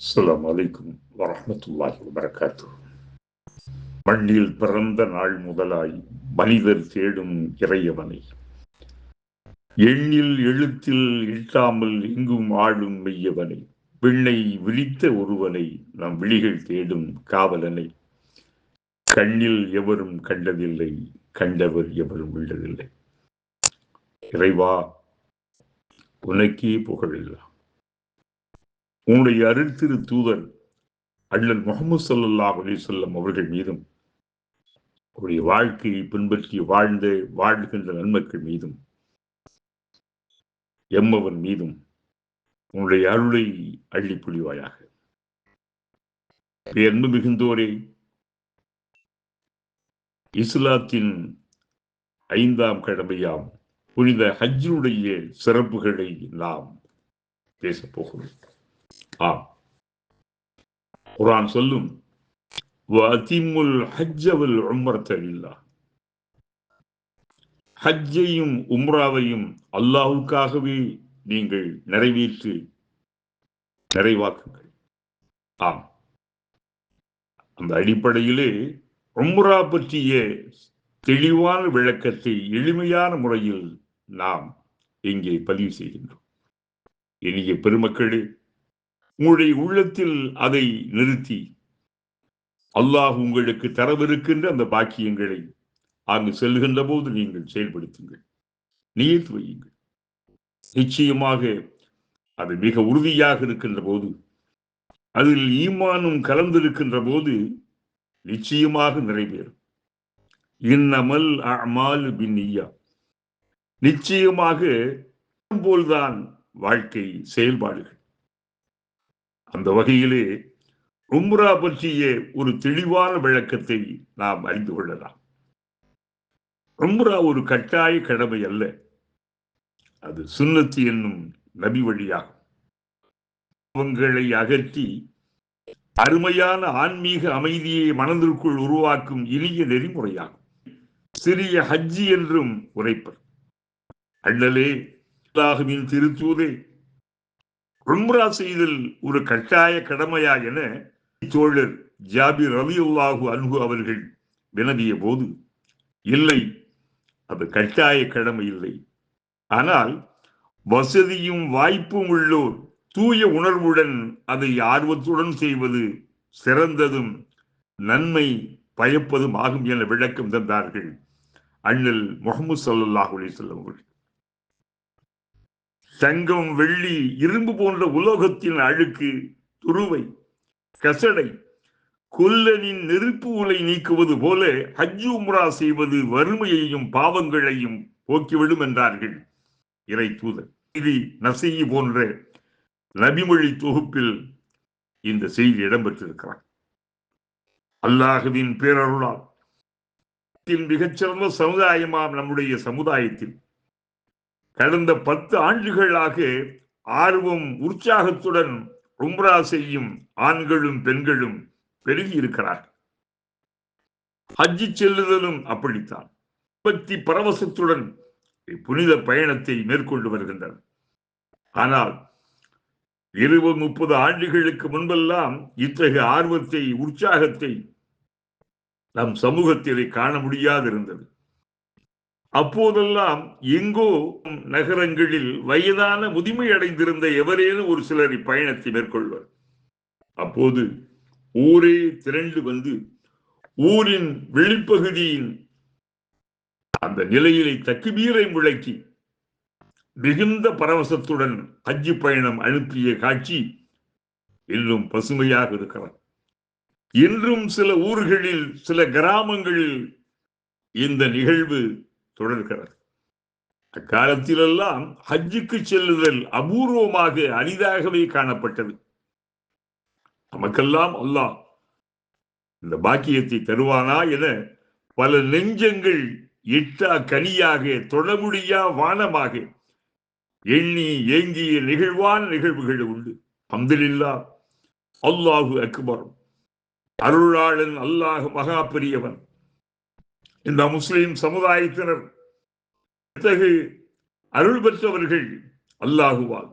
அஸ்ஸலாமு அலைக்கும் வரஹ்மத்துல்லாஹி வபரகாத்துஹு. மண்ணில் பிறந்த நாள் முதலாய் மனிதர் தேடும் இறையவனை, எண்ணில் எழுத்தில் இட்டாமல் எங்கும் ஆளும் மெய்யவனை, விண்ணை விரித்த ஒருவனை, நம் விழிகள் தேடும் காவலனை, கண்ணில் எவரும் கண்டதில்லை, கண்டவர் எவரும் உள்ளதில்லை. இறைவா, உனக்கே புகழெல்லாம். உன்னுடைய அருட்திரு தூதர் அண்ணல் முஹம்மது ஸல்லல்லாஹு அலைஹி வஸல்லம் அவர்கள் மீதும், அவருடைய வாழ்க்கையை பின்பற்றி வாழ்கின்ற நன்மக்கள் மீதும், எம்மவன் மீதும் உன்னுடைய அருளை அள்ளி புரிவாயாக. அன்பு மிகுந்தோரே, இஸ்லாத்தின் 5ஆம் கடமையாம் புனித ஹஜ்ஜுடைய சிறப்புகளை நாம் பேசப் போகிறோம். ஆம், குர்ஆன் சொல்லும், வஅதிம்முல் ஹஜ்ஜ வல் உம்ரத லில்லாஹ். ஹஜ்ஜையும் உம்ராவையும் அல்லாஹ்வுக்காகவே நீங்கள் நிறைவாக்குங்கள். ஆம், அந்த அடிப்படையிலே உம்ரா பற்றிய தெளிவான விளக்கத்தை எளிமையான முறையில் நாம் இங்கே பதிவு செய்கின்றோம். இனிய பெருமக்களே, உங்களுடைய உள்ளத்தில் அதை நிறுத்தி அல்லாஹ் உங்களுக்கு தரவிருக்கின்ற அந்த பாக்கியங்களை அங்கு செல்கின்ற போது நீங்கள் செயல்படுத்துங்கள், நியத் வையுங்கள். நிச்சயமாக அது மிக உறுதியாக இருக்கின்ற போது, அதில் ஈமானும் கலந்திருக்கின்ற போது நிச்சயமாக நிறைவேறும். இன்னமல் அஅமாலு பின்னிய்யா. நிச்சயமாக போல்தான் வாழ்க்கை செயல்பாடுகள். அந்த வகையிலே உம்ரா பற்றிய ஒரு தெளிவான விளக்கத்தை நாம் அறிந்து கொள்ளலாம். உம்ரா ஒரு கட்டாய கடமை அல்ல, அது சுன்னத்து என்னும் நபி வழியாகும். பாவங்களை அகற்றி அருமையான ஆன்மீக அமைதியை மனதிற்குள் உருவாக்கும் இனிய நெறிமுறையாகும். சிறிய ஹஜ்ஜி என்றும் உரைப்பர். அண்ணலே, அல்லாஹ்வின் திருத்தூதே, உம்ரா செய்தல் ஒரு கட்டாய கடமையா என தோழர் ஜாபிர் ரலியல்லாஹு அன்ஹு அவர்கள் வினவிய போது, இல்லை, அது கட்டாய கடமை இல்லை. ஆனால் வசதியும் வாய்ப்பும் உள்ளோர் தூய உணர்வுடன் அதை ஆர்வத்துடன் செய்வது சிறந்ததும் நன்மை பயப்பதும் ஆகும் என விளக்கம் தந்தார்கள் அண்ணல் முஹம்மது ஸல்லல்லாஹு அலைஹி வஸல்லம் அவர்கள். தங்கம், வெள்ளி, இரும்பு போன்ற உலோகத்தின் அழுக்கு, துருவை, கசடை, கொல்லனின் நெருப்பு உலை நீக்குவது போல ஹஜ் உம்ரா செய்வது வறுமையையும் பாவங்களையும் போக்கிவிடும் என்றார்கள் இறை தூதர். இது நசீ போன்ற நபிமொழி தொகுப்பில் இந்த செய்தி இடம்பெற்றிருக்கிறார். அல்லாஹ்வின் பேரருளால் மிகச்சிறந்த சமுதாயமாம் நம்முடைய சமுதாயத்தில் கடந்த 10 ஆண்டுகளாக ஆர்வம், உற்சாகத்துடன் உம்ரா செய்யும் ஆண்களும் பெண்களும் பெருகி இருக்கிறார். ஹஜ்ஜி செல்லுதலும் அப்படித்தான் பக்தி பரவசத்துடன் புனித பயணத்தை மேற்கொண்டு வருகின்றனர். ஆனால் 20-30 ஆண்டுகளுக்கு முன்பெல்லாம் இத்தகைய ஆர்வத்தை, உற்சாகத்தை நம் சமூகத்திலே காண முடியாதிருந்தது. அப்போதெல்லாம் எங்கோ நகரங்களில் வயதான முதுமை அடைந்திருந்த எவரேனும் ஒரு சிலர் இப்பயணத்தை மேற்கொள்வர். அப்போது ஊரே திரண்டு வந்து ஊரின் வெளிப்பகுதியின் அந்த நிலையிலே தக்பீரை முழக்கி மிகுந்த பரவசத்துடன் ஹஜ்ஜி பயணம் அனுப்பிய காட்சி இன்னும் பசுமையாக இருக்கிறது. இன்றும் சில ஊர்களில், சில கிராமங்களில் இந்த நிகழ்வு தொடர்கிறது. அக்காலத்திலெல்லாம் ஹஜ்ஜுக்கு செல்லுதல் அபூர்வமாக, அரிதாகவே காணப்பட்டது. நமக்கெல்லாம் அல்லாஹ் இந்த பாக்கியத்தை தருவானா என பல நெஞ்சங்கள் எட்டா கனியாக, தொடமுடியா வானமாக எண்ணி ஏங்கிய நிகழ்வான நிகழ்வுகள் உண்டு. அல்ஹம்துலில்லாஹ், அல்லாஹு அக்பர். அருளாளன் அல்லாஹ் மகா பெரியவன். இந்த முஸ்லிம் சமுதாயத்தினர் இத்தகைய அருள் பெற்றவர்கள் அல்லாஹுவால்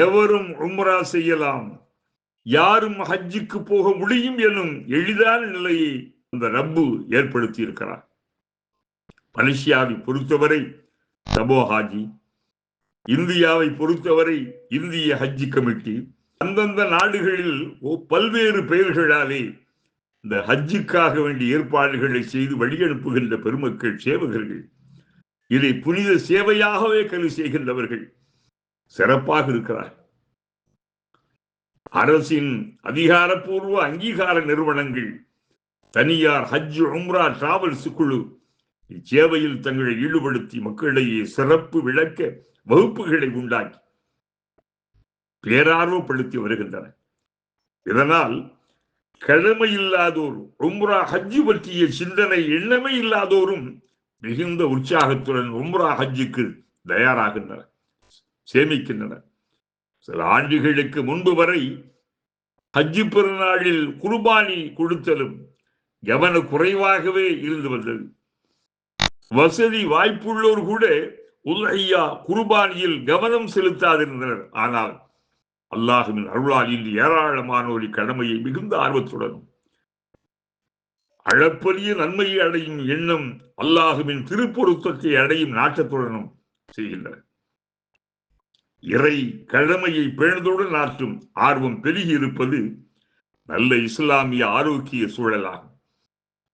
எவரும் உம்ரா செய்யலாம், யாரும் ஹஜ்ஜுக்கு போக முடியும் எனும் எளிதான நிலையை அந்த ரப்பு ஏற்படுத்தி இருக்கிறார். மலேசியாவை பொறுத்தவரை தபோ ஹாஜி, இந்தியாவை பொறுத்தவரை இந்திய ஹஜ்ஜி கமிட்டி, அந்தந்த நாடுகளில் பல்வேறு பெயர்களாலே இந்த ஹஜ்ஜுக்காக வேண்டிய ஏற்பாடுகளை செய்து வழி அனுப்புகின்ற பெருமக்கள், சேவகர்கள், இதை புனித சேவையாகவே கருதி செய்கின்றவர்கள் சிறப்பாக இருக்கிறார். அரசின் அதிகாரப்பூர்வ அங்கீகார நிறுவனங்கள், தனியார் ஹஜ் உம்ரா டிராவல்ஸ் குழு இச்சேவையில் தங்களை ஈடுபடுத்தி மக்களிடையே சிறப்பு விளக்க வகுப்புகளை உண்டாக்கி பேரார்வப்படுத்தி வருகின்றன. இதனால் கடமை இல்லாதோர், உம்ரா ஹஜ்ஜு பற்றிய சிந்தனை எண்ணமே இல்லாதோரும் மிகுந்த உற்சாகத்துடன் உம்ரா ஹஜ்ஜுக்கு தயாராகின்றனர், சேமிக்கின்றனர். சில ஆண்டுகளுக்கு முன்பு வரை ஹஜ்ஜு பெருநாளில் குர்பானி கொடுத்தலும் கவன குறைவாகவே இருந்து வந்தது. வசதி வாய்ப்புள்ளோர் கூட உல்ஹியா குர்பானியில் கவனம் செலுத்தாதிருந்தனர். ஆனால் அல்லாஹ்வின் அருளால் இன்று ஏராளமானோர் கடமையை மிகுந்த ஆர்வத்துடனும் அளப்பரிய நன்மையை அடையும் எண்ணம், அல்லாஹ்வின் திருப்பொருத்தத்தை அடையும் நாட்டத்துடனும் செய்கின்றனர். இறை கடமையை பேணுதலுடன் ஆற்றும் ஆர்வம் பெருகி இருப்பது நல்ல இஸ்லாமிய ஆரோக்கிய சூழலாகும்.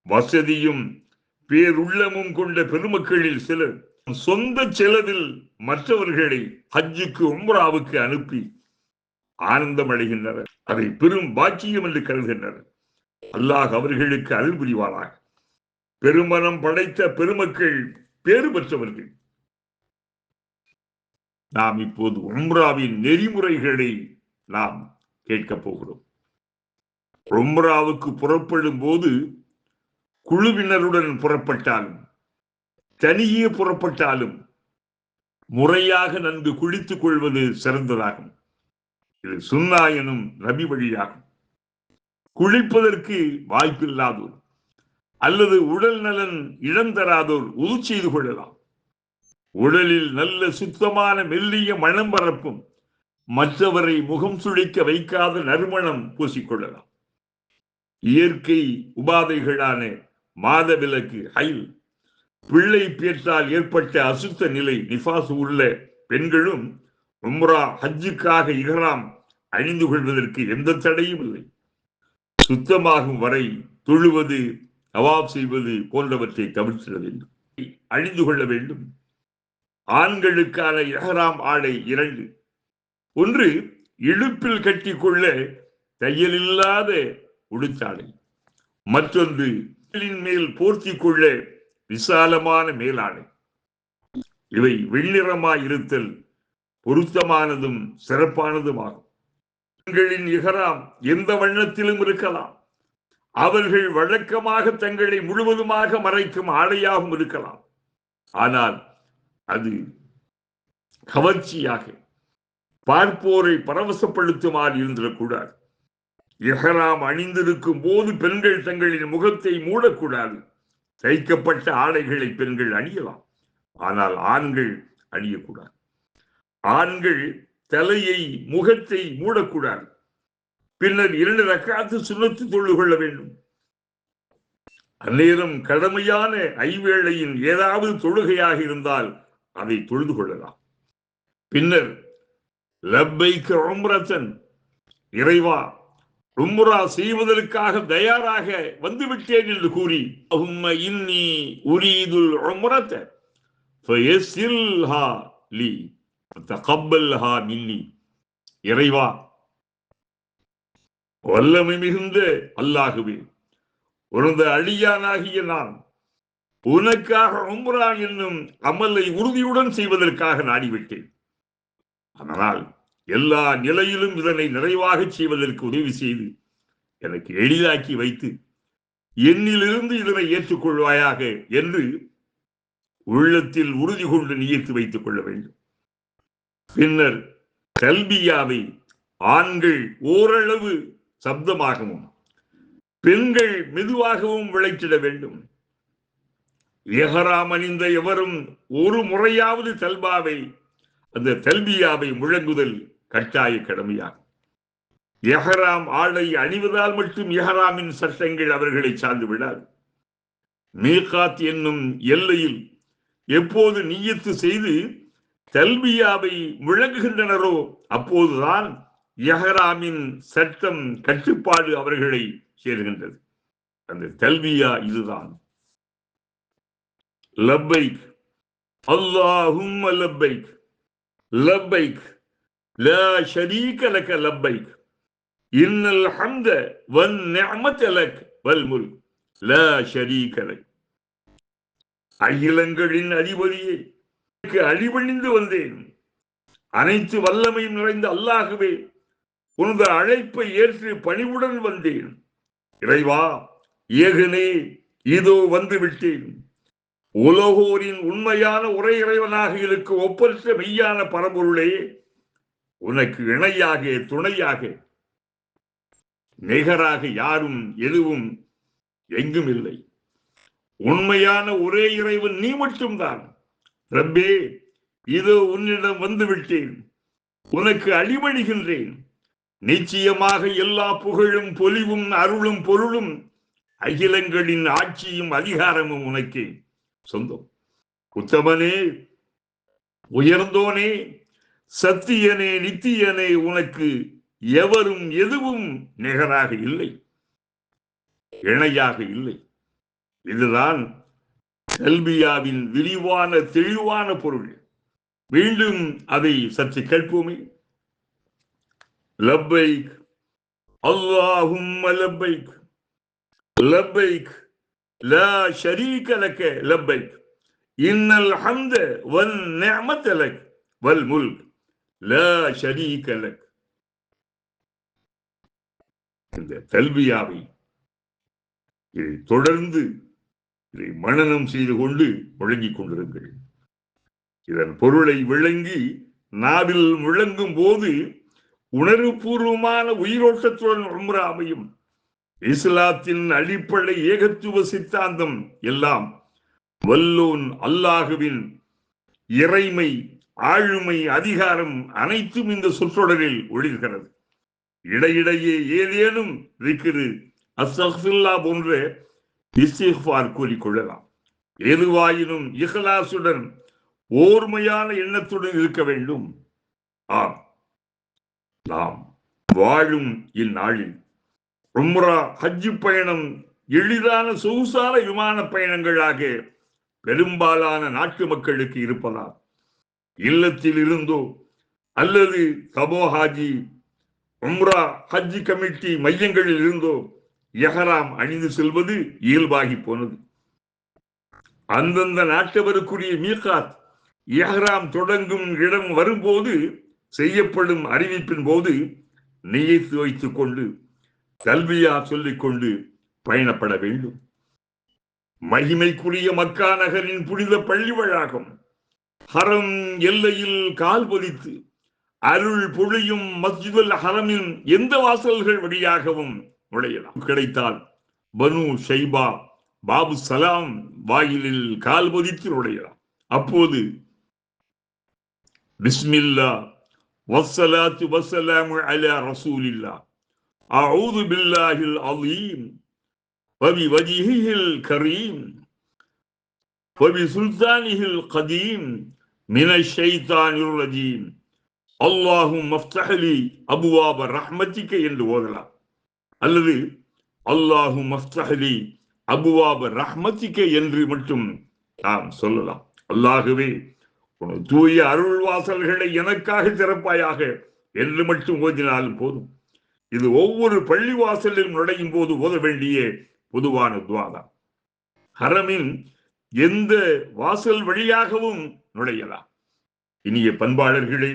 வசதியும் பேருள்ளமும் கொண்ட பெருமக்களில் சிலர் சொந்த செலவில் மற்றவர்களை ஹஜ்ஜுக்கு உம்ராவுக்கு அனுப்பி ஆனந்தம் அடைகின்றனர். அதை பெரும் பாக்கியம் என்று கருதுகின்றனர். அல்லாஹ் அவர்களுக்கு அருள் புரிவாராக. பெருமனம் படைத்த பெருமக்கள் பேறு பெற்றவர்கள். நாம் இப்போது உம்ராவின் நெறிமுறைகளை நாம் கேட்கப் போகிறோம். உம்ராவுக்கு புறப்படும் போது குழுவினருடன் புறப்பட்டாலும் தனியே புறப்பட்டாலும் முறையாக நன்கு குளித்துக் கொள்வது சிறந்ததாகும். இது சுன்னா எனும் நபி வழியாகும். குளிப்பதற்கு வாய்ப்பில்லாதோர் அல்லது உடல் நலன் இழந்தராதோர் உது செய்து கொள்ளலாம். உடலில் நல்ல சுத்தமான மெல்லிய மனம் பரப்பும், மற்றவரை முகம் சுழிக்க வைக்காத நறுமணம் பூசிக்கொள்ளலாம். இயற்கை உபாதைகளான மாதவிலக்கு, ஹைல், பிள்ளை பேற்றால் ஏற்பட்ட அசுத்த நிலை, நிஃபாஸ் உள்ள பெண்களும் உம்ரா ஹஜ்ஜுக்காக இஹ்ராம் அணிந்து கொள்வதற்கு எந்த தடையும் இல்லை. சுத்தமாகும் வரை தொழுவது, தவாப் செய்வது போன்றவற்றை தவிர்த்திட வேண்டும், அணிந்து கொள்ள வேண்டும். ஆண்களுக்கான இஹ்ராம் ஆடை 2. ஒன்று இடுப்பில் கட்டிக்கொள்ள தையலில்லாத உடுத்தாடை, மற்றொன்று மேல் போர்த்தி கொள்ள விசாலமான மேலாடை. இவை வெண்ணிறமாய் இருத்தல் பொருத்தமானதும் சிறப்பானதும் ஆகும். பெண்களின் இஹ்ராம் எந்த வண்ணத்திலும் இருக்கலாம். அவர்கள் வழக்கமாக தங்களை முழுவதுமாக மறைக்கும் ஆடையாகவும் இருக்கலாம். ஆனால் அது கவர்ச்சியாக பார்ப்போரை பரவசப்படுத்துமாறு இருந்திடக்கூடாது. இஹ்ராம் அணிந்திருக்கும் போது பெண்கள் தங்களின் முகத்தை மூடக்கூடாது. தைக்கப்பட்ட ஆடைகளை பெண்கள் அணியலாம், ஆனால் ஆண்கள் அணியக்கூடாது. ஆண்கள் தலையை, முகத்தை மூடக்கூடாது. பின்னர் 2 ரக்காத்து சுன்னத்து தொழுது கொள்ள வேண்டும். அந்நேரம் கடமையான ஐவேளையின் ஏதாவது தொழுகையாக இருந்தால் அதை தொழுது கொள்ளலாம். பின்னர் லப்பைக உம்ரத்தன், இறைவா உம்ரா செய்வதற்காக தயாராக வந்துவிட்டேன் என்று கூறி, அல்லாஹும்ம இன்னி உரீதுல் உம்ரத ஃபயஸ்ஸில்ஹா லீ வதகப்பல்ஹா மின்னி, இறைவா வல்லமை மிகுந்த அல்லாஹுவே, உனது அடியானாகிய நான் உனக்காக உம்ரா என்னும் அமலை உறுதியுடன் செய்வதற்காக நாடிவிட்டேன். அதனால் எல்லா நிலையிலும் இதனை நிறைவாக செய்வதற்கு உதவி செய்து எனக்கு எளிதாக்கி வைத்து என்னிலிருந்து இதனை ஏற்றுக்கொள்வாயாக என்று உள்ளத்தில் உறுதி கொண்டு நியத்து வைத்துக் கொள்ள வேண்டும். பின்னர் தல்பியாவை ஆண்கள் ஓரளவு சப்தமாகவும் பெண்கள் மெதுவாகவும் விளைத்திட வேண்டும். இஹ்ராம் அணிந்த எவரும் ஒரு முறையாவது அந்த தல்பியாவை முழங்குதல் கட்டாய கடமையாகும். எஹராம் ஆடை அணிவதால் மட்டும் எஹராமின் சட்டங்கள் அவர்களை சார்ந்து விடாது. மீகாத் என்னும் எல்லையில் எப்போது நிய்யத்து செய்து தல்பியாவை முழங்குகின்றனரோ அப்போதுதான் எஹராமின் சட்டம் கட்டுப்பாடு அவர்களை சேர்கின்றது. அந்த தல்பியா இதுதான். லப்பைக் அல்லாஹும்ம லப்பைக் லப்பைக் லா ஷரீக லக லப்பைக் இன்னல் ஹம்த வன் நிஅமத லக் வல் முல்க் லா ஷரீக லக். அகிலங்களின் அதிபதியே, அடிபணிந்து வந்தேன். அனைத்து வல்லமையும் நிறைந்த அல்லாஹுவே, உனது அழைப்பை ஏற்று பணிவுடன் வந்தேன். இறைவா, ஏகனே இதோ வந்து விட்டேன். உலகோரின் உண்மையான உரை இறைவனாக இருக்க ஒப்பற்ற மெய்யான பரம்பொருளே, உனக்கு இணையாக துணையாக நிகராக யாரும் எதுவும் எங்கும் இல்லை. உண்மையான ஒரே இறைவன் நீ மட்டும்தான். ரப்பே, இதோ உன்னிடம் வந்து விட்டேன். உனக்கு அடிபணிகின்றேன். நிச்சயமாக எல்லா புகழும் பொலிவும் அருளும் பொருளும் அகிலங்களின் ஆட்சியும் அதிகாரமும் உனக்கே சொந்தம். உத்தமனே, உயர்ந்தோனே, சத்தியனே, நித்தியனே, உனக்கு எவரும் எதுவும் நிகராக இல்லை, இணையாக இல்லை. இதுதான் தல்பியாவின் விரிவான தெளிவான பொருள். மீண்டும் அதை சற்று கேட்போமே. லப்பைக் அல்லாஹும்ம லப்பைக் லப்பைக் லா ஷரீக லக லப்பைக் இன்னல் ஹம்த வன் நிஅமத லக் வல் முல்க் லா ஷரீக லக். இந்த தல்பியாவை தொடர்ந்து இதை மனனம் செய்து கொண்டு முழங்கிக் கொண்டிருங்கள். இதன் பொருளை விளங்கி நாவில் முழங்கும் போது உணர்வுபூர்வமான உயிரோட்டத்துடன் உம்ரா அமையும். இஸ்லாத்தின் அடிப்படை ஏகத்துவ சித்தாந்தம் எல்லாம் வல்லோன் அல்லாஹுவின் இறைமை, ஆளுமை, அதிகாரம் அனைத்தும் இந்த சொற்றொடரில் ஒளிர்கிறது. இடையிடையே ஏதேனும் திக்ரு, அஸ்தக்ஃபிருல்லாஹ் போன்ற இஸ்திக்ஃபார் கூறிக்கொள்ளலாம். எதுவாயினும் இஹ்லாசுடன் ஓர்மையான எண்ணத்துடன் இருக்க வேண்டும். ஆம், நாம் வாழும் இந்நாளில் உம்ரா, ஹஜ் பயணம் எளிதான சொகுசான விமான பயணங்களாக பெரும்பாலான நாட்டு மக்களுக்கு இருப்பதால் இல்லத்தில் இருந்தோ அல்லது தபோஹாஜி, உம்ரா, ஹஜ் கமிட்டி மையங்களில் இருந்தோ எஹராம் அணிந்து செல்வது இயல்பாகி போனது. அந்தந்த நாட்டவருக்குரிய மீகாத் எஹ்ராம் தொடங்கும் இடம் வரும்போது செய்யப்படும் அறிவிப்பின் போது நியத்து வைத்துக் கொண்டு தல்பியா சொல்லிக் கொண்டு பயணப்பட வேண்டும். மகிமைக்குரிய மக்கா நகரின் புனித பள்ளி வளாகம் ஹரம் எல்லையில் கால் பதித்து அருள் பொழியும் மஸ்ஜிதுல் ஹரமின் எந்த வாசல்கள் வழியாகவும் நுழையலாம். கிடைத்தால் பனு ஷைபா பாபு சலாம் வாயிலில் கால் பதித்து நுழையலாம். அப்போது பிஸ்மில்லா வஸ்ஸலாத்து வஸ்ஸலாமு அலா ரசூலில்லா அஊது பில்லாஹில் அலீம் வபிவஜ்ஹிஹில் கரீம் வபிசுல்தானிஹில் கதீம் மினஷ் ஷைத்தானிர் ரஜீம் அல்லாஹும்ம ஃப்தஹ் லி அப்வாப ரஹ்மத்திக என்று ஓதலாம். அல்லது அல்லாஹும்ம ஃப்தஹ் லி அப்வாப ரஹ்மத்திக என்று மட்டும் நாம் சொல்லலாம். அல்லாஹுவே, உனது தூய அருள் வாசல்களை எனக்காக திறப்பாயாக என்று மட்டும் ஓதினாலும் போதும். இது ஒவ்வொரு பள்ளி வாசலில் நுழையும் போது ஓத வேண்டிய பொதுவான துஆதான். ஹரமின் எந்த வாசல் வழியாகவும் நுழையலாம். இனிய பண்பாளர்களே,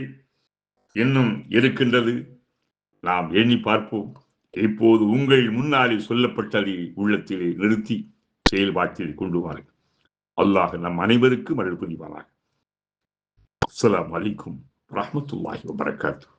இன்னும் இருக்கின்றது, நாம் எண்ணி பார்ப்போம். இப்போது உங்கள் முன்னாலே சொல்லப்பட்டதை உள்ளத்திலே நிறுத்தி செயல்பாட்டில் கொண்டு வாருங்கள். அல்லாஹ் நம் அனைவருக்கும் அருள் புரிவானாக. அஸ்ஸலாமு அலைக்கும் வரஹ்மத்துல்லாஹி வபரகாத்துஹு.